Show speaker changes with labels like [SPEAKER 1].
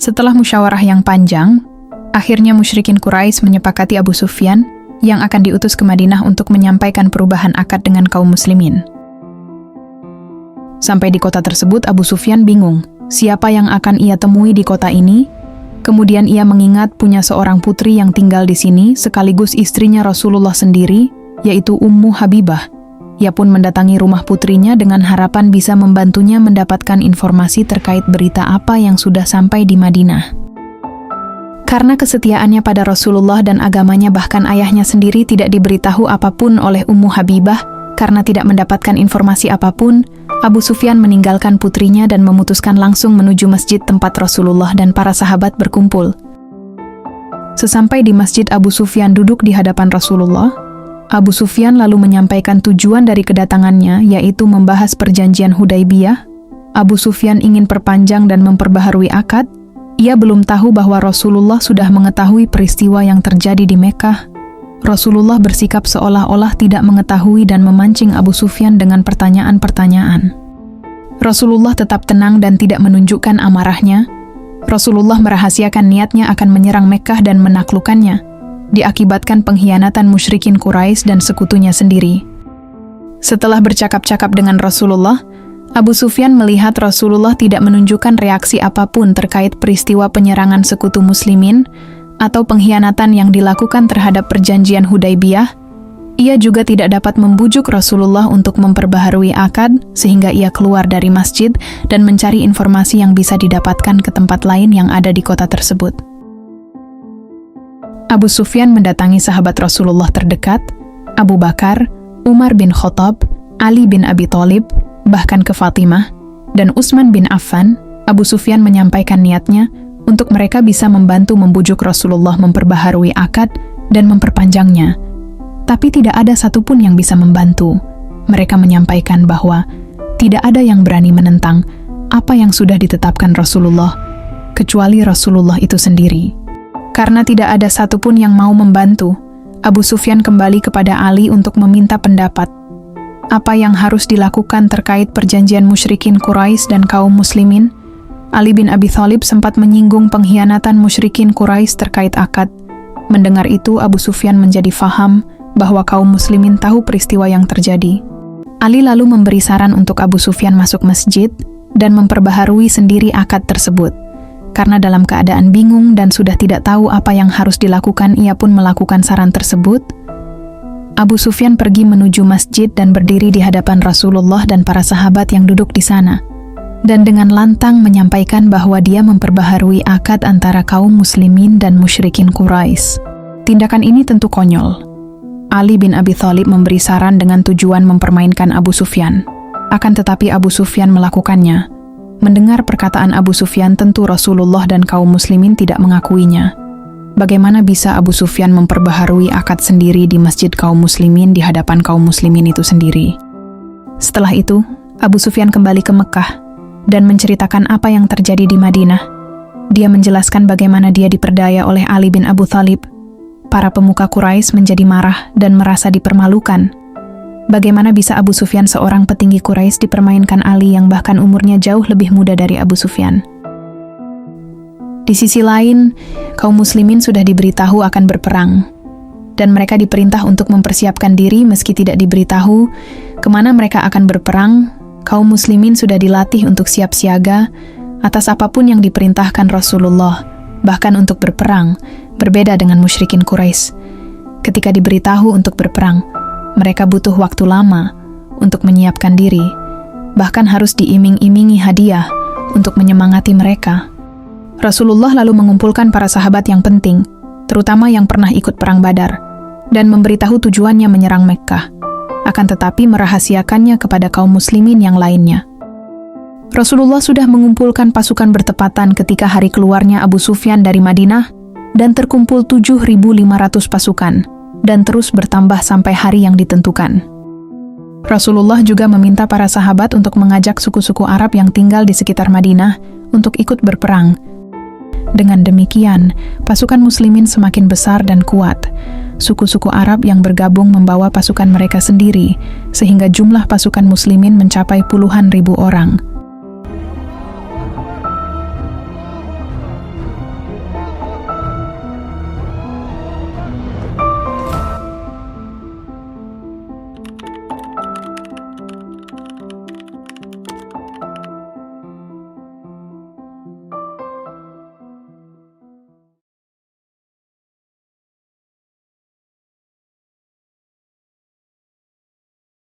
[SPEAKER 1] Setelah musyawarah yang panjang, akhirnya musyrikin Quraisy menyepakati Abu Sufyan yang akan diutus ke Madinah untuk menyampaikan perubahan akad dengan kaum muslimin. Sampai di kota tersebut, Abu Sufyan bingung siapa yang akan ia temui di kota ini. Kemudian ia mengingat punya seorang putri yang tinggal di sini sekaligus istrinya Rasulullah sendiri, yaitu Ummu Habibah. Ia pun mendatangi rumah putrinya dengan harapan bisa membantunya mendapatkan informasi terkait berita apa yang sudah sampai di Madinah. Karena kesetiaannya pada Rasulullah dan agamanya, bahkan ayahnya sendiri tidak diberitahu apapun oleh Ummu Habibah. Karena tidak mendapatkan informasi apapun, Abu Sufyan meninggalkan putrinya dan memutuskan langsung menuju masjid tempat Rasulullah dan para sahabat berkumpul. Sesampai di masjid, Abu Sufyan duduk di hadapan Rasulullah. Abu Sufyan lalu menyampaikan tujuan dari kedatangannya, yaitu membahas perjanjian Hudaibiyah. Abu Sufyan ingin perpanjang dan memperbaharui akad. Ia belum tahu bahwa Rasulullah sudah mengetahui peristiwa yang terjadi di Mekkah. Rasulullah bersikap seolah-olah tidak mengetahui dan memancing Abu Sufyan dengan pertanyaan-pertanyaan. Rasulullah tetap tenang dan tidak menunjukkan amarahnya. Rasulullah merahasiakan niatnya akan menyerang Mekkah dan menaklukkannya, diakibatkan pengkhianatan musyrikin Quraisy dan sekutunya sendiri. Setelah bercakap-cakap dengan Rasulullah, Abu Sufyan melihat Rasulullah tidak menunjukkan reaksi apapun terkait peristiwa penyerangan sekutu muslimin atau pengkhianatan yang dilakukan terhadap perjanjian Hudaibiyah. Ia juga tidak dapat membujuk Rasulullah untuk memperbaharui akad, sehingga ia keluar dari masjid dan mencari informasi yang bisa didapatkan ke tempat lain yang ada di kota tersebut. Abu Sufyan mendatangi sahabat Rasulullah terdekat, Abu Bakar, Umar bin Khattab, Ali bin Abi Thalib, bahkan ke Fatimah, dan Utsman bin Affan. Abu Sufyan menyampaikan niatnya untuk mereka bisa membantu membujuk Rasulullah memperbaharui akad dan memperpanjangnya. Tapi tidak ada satupun yang bisa membantu. Mereka menyampaikan bahwa tidak ada yang berani menentang apa yang sudah ditetapkan Rasulullah, kecuali Rasulullah itu sendiri. Karena tidak ada satupun yang mau membantu, Abu Sufyan kembali kepada Ali untuk meminta pendapat. Apa yang harus dilakukan terkait perjanjian musyrikin Quraisy dan kaum muslimin? Ali bin Abi Thalib sempat menyinggung pengkhianatan musyrikin Quraisy terkait akad. Mendengar itu, Abu Sufyan menjadi faham bahwa kaum muslimin tahu peristiwa yang terjadi. Ali lalu memberi saran untuk Abu Sufyan masuk masjid dan memperbaharui sendiri akad tersebut. Karena dalam keadaan bingung dan sudah tidak tahu apa yang harus dilakukan, ia pun melakukan saran tersebut. Abu Sufyan pergi menuju masjid dan berdiri di hadapan Rasulullah dan para sahabat yang duduk di sana, dan dengan lantang menyampaikan bahwa dia memperbaharui akad antara kaum muslimin dan musyrikin Quraisy. Tindakan ini tentu konyol. Ali bin Abi Thalib memberi saran dengan tujuan mempermainkan Abu Sufyan. Akan tetapi Abu Sufyan melakukannya. Mendengar perkataan Abu Sufyan, tentu Rasulullah dan kaum muslimin tidak mengakuinya. Bagaimana bisa Abu Sufyan memperbaharui akad sendiri di masjid kaum muslimin di hadapan kaum muslimin itu sendiri? Setelah itu, Abu Sufyan kembali ke Mekkah dan menceritakan apa yang terjadi di Madinah. Dia menjelaskan bagaimana dia diperdaya oleh Ali bin Abu Thalib. Para pemuka Quraisy menjadi marah dan merasa dipermalukan. Bagaimana bisa Abu Sufyan, seorang petinggi Quraisy, dipermainkan Ali yang bahkan umurnya jauh lebih muda dari Abu Sufyan? Di sisi lain, kaum muslimin sudah diberitahu akan berperang, dan mereka diperintah untuk mempersiapkan diri meski tidak diberitahu kemana mereka akan berperang. Kaum muslimin sudah dilatih untuk siap siaga atas apapun yang diperintahkan Rasulullah, bahkan untuk berperang, berbeda dengan musyrikin Quraisy. Ketika diberitahu untuk berperang, mereka butuh waktu lama untuk menyiapkan diri, bahkan harus diiming-imingi hadiah untuk menyemangati mereka. Rasulullah lalu mengumpulkan para sahabat yang penting, terutama yang pernah ikut perang Badar, dan memberitahu tujuannya menyerang Mekkah, akan tetapi merahasiakannya kepada kaum muslimin yang lainnya. Rasulullah sudah mengumpulkan pasukan bertepatan ketika hari keluarnya Abu Sufyan dari Madinah, dan terkumpul 7.500 pasukan, dan terus bertambah sampai hari yang ditentukan. Rasulullah juga meminta para sahabat untuk mengajak suku-suku Arab yang tinggal di sekitar Madinah untuk ikut berperang. Dengan demikian, pasukan muslimin semakin besar dan kuat. Suku-suku Arab yang bergabung membawa pasukan mereka sendiri, sehingga jumlah pasukan muslimin mencapai puluhan ribu orang.